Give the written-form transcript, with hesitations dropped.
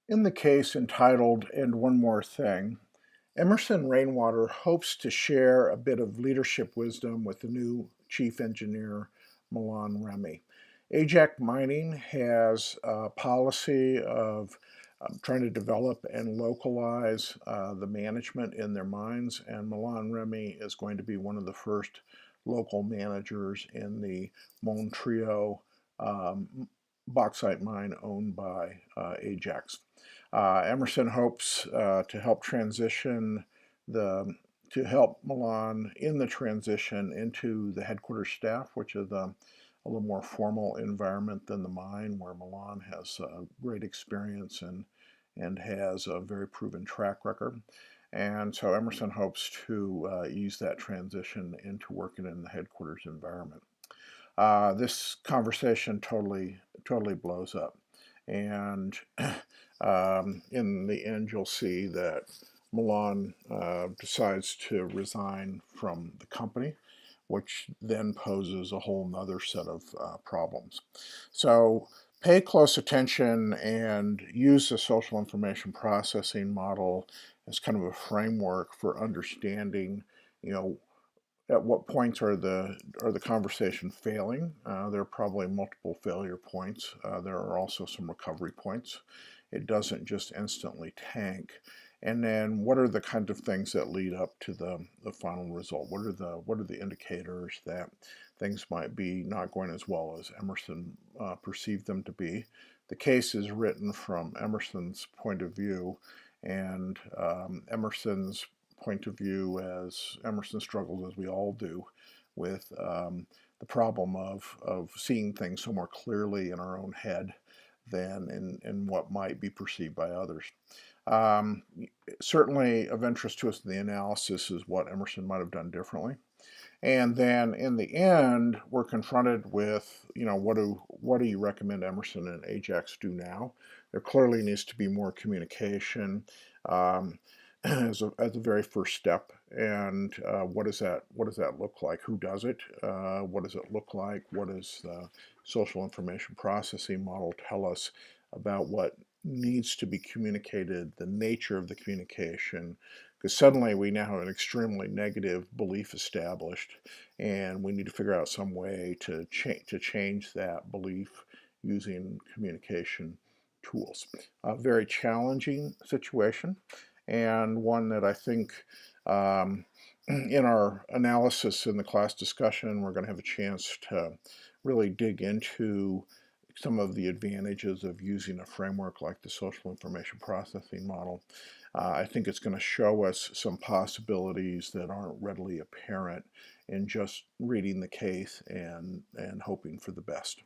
In the case entitled "And One More Thing," Emerson Rainwater hopes to share a bit of leadership wisdom with the new chief engineer, Milan Remy. Ajax Mining has a policy of trying to develop and localize the management in their mines, and Milan Remy is going to be one of the first local managers in the Montreal bauxite mine owned by Ajax. Emerson hopes to help transition the to help Milan in the transition into the headquarters staff, which is a little more formal environment than the mine, where Milan has great experience and has a very proven track record. And so Emerson hopes to use that transition into working in the headquarters environment. This conversation totally blows up. And in the end, you'll see that Milan decides to resign from the company, which then poses a whole nother set of problems. So pay close attention and use the social information processing model as kind of a framework for understanding, you know, at what points are the conversation failing. There are probably multiple failure points. There are also some recovery points. It doesn't just instantly tank. And then what are the kinds of things that lead up to the final result? What are the indicators that things might be not going as well as Emerson perceived them to be? The case is written from Emerson's point of view, and Emerson's point of view, as Emerson struggles, as we all do, with the problem of seeing things so more clearly in our own head than in what might be perceived by others. Um, Certainly of interest to us in the analysis is what Emerson might have done differently. And then in the end, we're confronted with, what do you recommend Emerson and Ajax do now? There clearly needs to be more communication um, as a very first step. And what does that look like? Who does it? What does it look like? What does the social information processing model tell us about what needs to be communicated, the nature of the communication, because suddenly we now have an extremely negative belief established, and we need to figure out some way to change that belief using communication tools. A very challenging situation, and one that I think in our analysis in the class discussion, we're going to have a chance to really dig into some of the advantages of using a framework like the social information processing model. I think it's going to show us some possibilities that aren't readily apparent in just reading the case and hoping for the best.